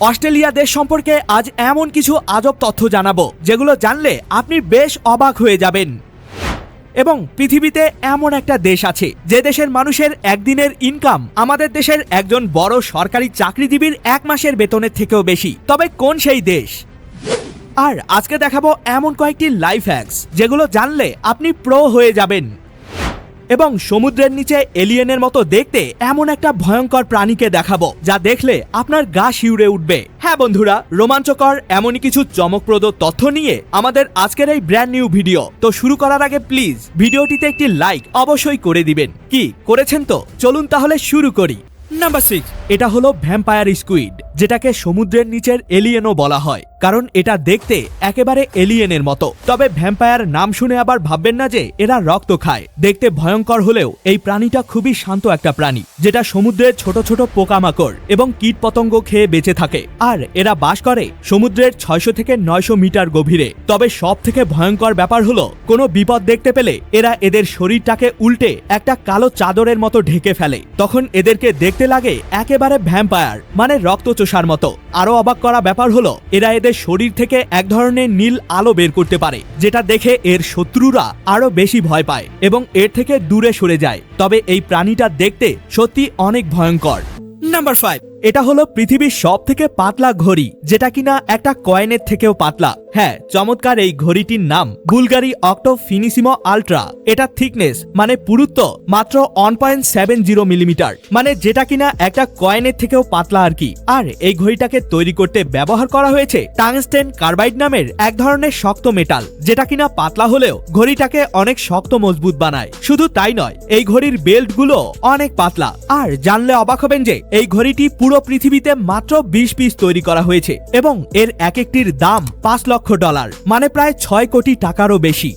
Australia দেশ সম্পর্কে আজ এমন কিছু আজব তথ্য জানাবো যেগুলো জানলে আপনি বেশ অবাক হয়ে যাবেন। এবং পৃথিবীতে এমন একটা দেশ আছে যে দেশের মানুষের একদিনের ইনকাম আমাদের দেশের একজন বড় সরকারি চাকরিজীবীর এক মাসের বেতনের থেকেও বেশি। তবে কোন সেই দেশ? আর আজকে দেখাবো এমন কয়েকটি লাইফ হ্যাকস যেগুলো জানলে আপনি প্রো হয়ে যাবেন। এবং সমুদ্রের নিচে এলিয়েনের মতো দেখতে এমন একটা ভয়ঙ্কর প্রাণীকে দেখাবো যা দেখলে আপনার গা শিউরে উঠবে। হ্যাঁ বন্ধুরা, রোমাঞ্চকর এমনই কিছু চমকপ্রদ তথ্য নিয়ে আমাদের আজকের এই ব্র্যান্ড নিউ ভিডিও। তো শুরু করার আগে প্লিজ ভিডিওটিতে একটি লাইক অবশ্যই করে দিবেন। কি করেছেন তো? চলুন তাহলে শুরু করি। নাম্বার 6, এটা হলো ভ্যাম্পায়ার স্কুইড, যেটাকে সমুদ্রের নিচের এলিয়েনও বলা হয় কারণ এটা দেখতে একেবারে এলিয়েনের মতো। তবে ভ্যাম্পায়ার নাম শুনে আবার ভাববেন না যে এরা রক্ত খায়। দেখতে ভয়ঙ্কর হলেও এই প্রাণীটা খুবই শান্ত একটা প্রাণী, যেটা সমুদ্রের ছোট ছোট পোকামাকড় এবং কীটপতঙ্গ খেয়ে বেঁচে থাকে। আর এরা বাস করে সমুদ্রের 600 থেকে 900 মিটার গভীরে। তবে সব থেকে ভয়ঙ্কর ব্যাপার হলো কোনো বিপদ দেখতে পেলে এরা এদের শরীরটাকে উল্টে একটা কালো চাদরের মতো ঢেকে ফেলে। তখন এদেরকে দেখতে লাগে একেবারে ভ্যাম্পায়ার, মানে রক্তচোষার মতো। আরো অবাক করা ব্যাপার হলো এরা এদের শরীর থেকে এক ধরনের নীল আলো বের করতে পারে, যেটা দেখে এর শত্রুরা আরো বেশি ভয় পায় এবং এর থেকে দূরে সরে যায়। তবে এই প্রাণীটা দেখতে সত্যি অনেক ভয়ঙ্কর। নাম্বার 5, এটা হলো পৃথিবীর সব থেকে পাতলা ঘড়ি, যেটা কিনা একটা কয়েনের থেকেও পাতলা। হ্যাঁ, চমৎকার এই ঘড়িটির নাম বুলগারি অক্টো ফিনিসিমো আল্ট্রা। এটা থিকনেস মানে পুরুত্ব মাত্র 1.70 মিলিমিটার, মানে যেটা কিনা একটা কয়েনের থেকেও পাতলা আর কি। আর এই ঘড়িটাকে তৈরি করতে ব্যবহার করা হয়েছে টাংস্টেন কার্বাইড নামের এক ধরনের শক্ত মেটাল, যেটা কিনা পাতলা হলেও ঘড়িটাকে অনেক শক্ত মজবুত বানায়। শুধু তাই নয়, এই ঘড়ির বেল্ট গুলো অনেক পাতলা। আর জানলে অবাক হবেন যে এই ঘড়িটি পুরো পৃথিবীতে মাত্র 20 পিস তৈরি করা হয়েছে এবং এর এক একটির দাম $5 লক্ষ, মানে প্রায় 6 কোটি টাকারও বেশি।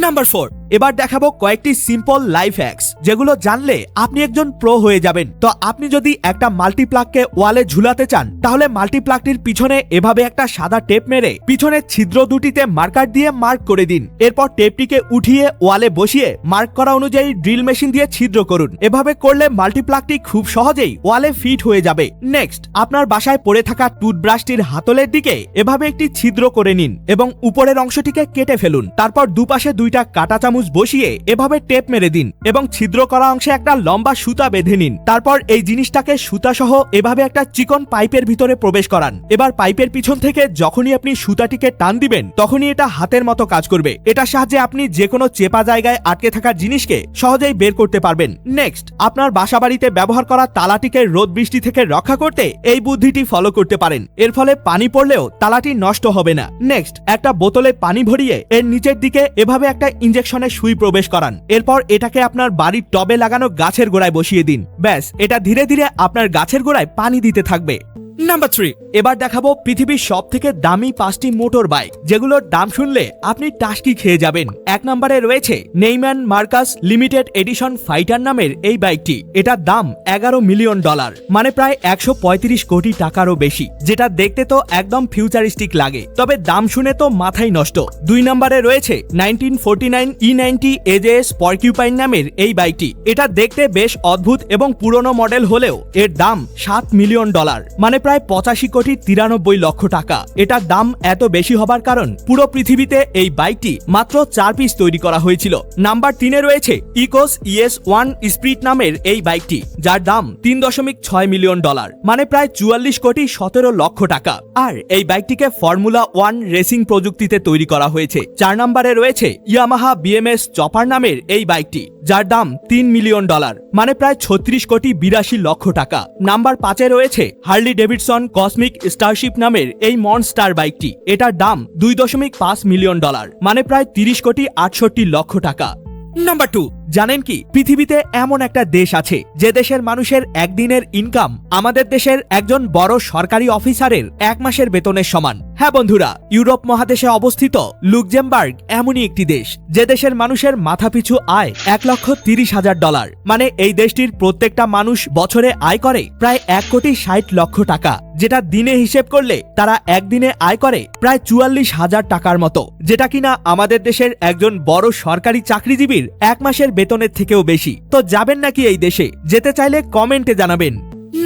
নাম্বার 4, এবার দেখাবো কয়েকটি সিম্পল লাইফ হ্যাকস যেগুলো জানলে আপনি একজন প্রো হয়ে যাবেন। তো আপনি যদি একটা মাল্টিপ্লাগকে ওয়ালে ঝুলাতে চান, তাহলে মাল্টিপ্লাগটির পিছনে এভাবে একটা সাদা টেপ মেরে পিছনের ছিদ্র দুটিতে মার্কার দিয়ে মার্ক করে দিন। এরপর টেপটিকে উঠিয়ে ওয়ালে বসিয়ে মার্ক করা অনুযায়ী ড্রিল মেশিন দিয়ে ছিদ্র করুন। এভাবে করলে মাল্টিপ্লাগটি খুব সহজেই ওয়ালে ফিট হয়ে যাবে। নেক্সট, আপনার বাসায় পড়ে থাকা টুথব্রাশটির হাতলের দিকে এভাবে একটি ছিদ্র করে নিন এবং উপরের অংশটিকে কেটে ফেলুন। তারপর দুপাশে 2টা কাঁটা চামচ বসিয়ে এভাবে টেপ মেরে দিন এবং ছিদ্র করা অংশে একটা লম্বা সুতা বেঁধে নিন। তারপর এই জিনিসটাকে সুতা সহ এভাবে একটা চিকন পাইপের ভিতরে প্রবেশ করান। এবার পাইপের পিছন থেকে যখনই আপনি সুতাটিকে টান দিবেন, তখনই এটা হাতের মতো কাজ করবে। এটার সাহায্যে আপনি যে কোনো চেপা জায়গায় আটকে থাকা জিনিসকে সহজেই বের করতে পারবেন। নেক্সট, আপনার বাসাবাড়িতে ব্যবহার করা তালাটিকে রোদ বৃষ্টি থেকে রক্ষা করতে এই বুদ্ধিটি ফলো করতে পারেন। এর ফলে পানি পড়লেও তালাটি নষ্ট হবে না। নেক্সট, একটা বোতলে পানি ভরিয়ে এর নিচের দিকে এভাবে একটা ইনজেকশনের সুই প্রবেশ করান। এরপর এটাকে আপনার বাড়ির টবে লাগানো গাছের গোড়ায় বসিয়ে দিন। ব্যাস, এটা ধীরে ধীরে আপনার গাছের গোড়ায় পানি দিতে থাকবে। নাম্বার 3, এবার দেখাবো পৃথিবীর সব থেকে দামি 5টি মোটর বাইক যেগুলোর দাম শুনলে আপনি টাসকি খেয়ে যাবেন। 1 নম্বরে রয়েছে Neiman Marcus limited edition fighter নামের এই বাইকটি। এটার দাম $11 মিলিয়ন, মানে প্রায় 135 কোটি টাকারও বেশি, যেটা দেখতে তো একদম ফিউচারিস্টিক লাগে। তবে দাম শুনে তো মাথাই নষ্ট। 2 নম্বরে রয়েছে 1949 E90 AJS পরকিউপাইন নামের এই বাইকটি। এটা দেখতে বেশ অদ্ভুত এবং পুরনো মডেল হলেও এর দাম $7 মিলিয়ন, মানে প্রায় 85 কোটি 93 লক্ষ টাকা। এটার দাম এত বেশি হবার কারণ পুরো পৃথিবীতে এই বাইকটি মাত্র 4 পিস তৈরি করা হয়েছিল। নাম্বার 3 এ রয়েছে ইকোস ES1 স্পিরিট নামের এই বাইকটি, যার দাম $3.6 মিলিয়ন, মানে প্রায় 44 কোটি 17 লক্ষ টাকা। আর এই বাইকটিকে ফর্মুলা 1 রেসিং প্রযুক্তিতে তৈরি করা হয়েছে। 4 নম্বরে রয়েছে ইয়ামাহা BMS চপার নামের এই বাইকটি, যার দাম $3 মিলিয়ন, মানে প্রায় 36 কোটি 82 লক্ষ টাকা। নাম্বার 5 এ রয়েছে হার্লি ডেভিডসন কসমিক স্টারশিপ নামের এই মনস্টার বাইকটি। এটার দাম $2.5 মিলিয়ন, মানে প্রায় 30 কোটি 68 লক্ষ টাকা। নাম্বার 2, জানেন কি পৃথিবীতে এমন একটা দেশ আছে যে দেশের মানুষের একদিনের ইনকাম আমাদের দেশের একজন বড় সরকারি অফিসারের 1 মাসের বেতনের সমান। হ্যাঁ বন্ধুরা, ইউরোপ মহাদেশে অবস্থিত লুক্সেমবার্গ এমনই একটি দেশ যে দেশের মানুষের মাথাপিছু আয় $1,30,000, মানে এই দেশটির প্রত্যেকটা মানুষ বছরে আয় করে প্রায় 1,60,00,000 লক্ষ টাকা, যেটা দিনে হিসেব করলে তারা একদিনে আয় করে প্রায় 44,000 টাকার মতো, যেটা কিনা আমাদের দেশের একজন বড় সরকারি চাকরিজীবীর 1 মাসের বেতনের থেকেও বেশি। তো যাবেন নাকি এই দেশে? যেতে চাইলে কমেন্টে জানাবেন।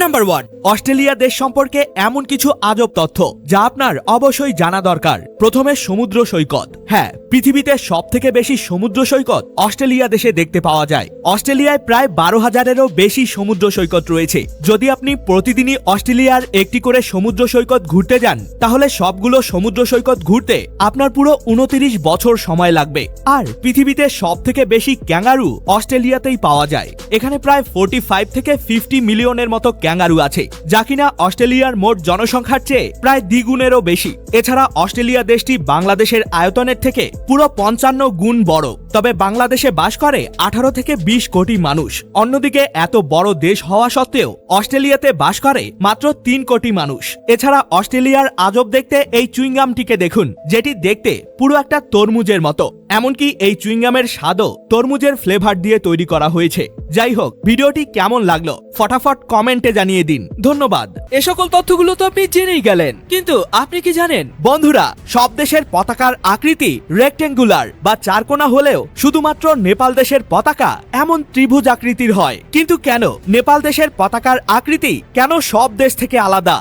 নাম্বার 1, অস্ট্রেলিয়া দেশ সম্পর্কে এমন কিছু আজব তথ্য যা আপনার অবশ্যই জানা দরকার। প্রথমে সমুদ্র সৈকত। হ্যাঁ, পৃথিবীতে সবথেকে বেশি সমুদ্র সৈকত অস্ট্রেলিয়া দেশে দেখতে পাওয়া যায়। অস্ট্রেলিয়ায় প্রায় 12,000-এরও বেশি সমুদ্র সৈকত রয়েছে। যদি আপনি প্রতিদিনই অস্ট্রেলিয়ার একটি করে সমুদ্র সৈকত ঘুরতে যান, তাহলে সবগুলো সমুদ্র সৈকত ঘুরতে আপনার পুরো 29 বছর সময় লাগবে। আর পৃথিবীতে সবথেকে বেশি ক্যাঙ্গারু অস্ট্রেলিয়াতেই পাওয়া যায়। এখানে প্রায় 45 থেকে 50 মিলিয়নের মতো ক্যাঙ্গারু আছে, যা কিনা অস্ট্রেলিয়ার মোট জনসংখ্যার চেয়ে প্রায় দ্বিগুণেরও বেশি। এছাড়া অস্ট্রেলিয়া দেশটি বাংলাদেশের আয়তনের থেকে পুরো 55 গুণ বড়। তবে বাংলাদেশে বাস করে 18 থেকে 20 কোটি মানুষ। অন্যদিকে এত বড় দেশ হওয়া সত্ত্বেও অস্ট্রেলিয়াতে বাস করে মাত্র 3 কোটি মানুষ। এছাড়া অস্ট্রেলিয়ার আজব দেখতে এই চুইংগামটিকে দেখুন, যেটি দেখতে পুরো একটা তরমুজের মতো। এমনকি এই চুইংগামের স্বাদও তরমুজের ফ্লেভার দিয়ে তৈরি করা হয়েছে। যাই হোক, ভিডিওটি কেমন লাগলো ফটাফট কমেন্টে জানিয়ে দিন। ধন্যবাদ। এ সকল তথ্যগুলো তো আপনি জেনেই গেলেন, কিন্তু আপনি কি জানেন বন্ধুরা, সব দেশের পতাকার আকৃতি রেক্টেঙ্গুলার বা চারকোনা হলেও শুধুমাত্র নেপাল দেশের পতাকা এমন ত্রিভুজ আকৃতির হয়। কিন্তু কেন নেপাল দেশের পতাকার আকৃতি কেন সব দেশ থেকে আলাদা?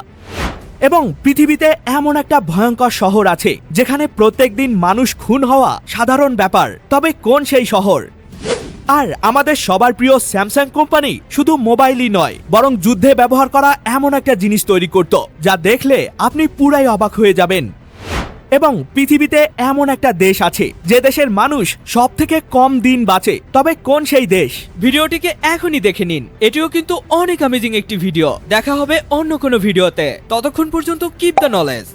এবং পৃথিবীতে এমন একটা ভয়ঙ্কর শহর আছে যেখানে প্রত্যেকদিন মানুষ খুন হওয়া সাধারণ ব্যাপার। তবে কোন সেই শহর? আর আমাদের সবার প্রিয় স্যামসাং কোম্পানি শুধু মোবাইলই নয়, বরং যুদ্ধে ব্যবহার করা এমন একটা জিনিস তৈরি করত যা দেখলে আপনি পুরাই অবাক হয়ে যাবেন। এবং পৃথিবীতে এমন একটা দেশ আছে যে দেশের মানুষ সব থেকে কম দিন বাঁচে। তবে কোন সেই দেশ? ভিডিওটিকে এখনই দেখে নিন। এটিও কিন্তু অনেক অ্যামেজিং একটি ভিডিও। দেখা হবে অন্য কোনো ভিডিওতে। ততক্ষণ পর্যন্ত কিপ দ্য নলেজ।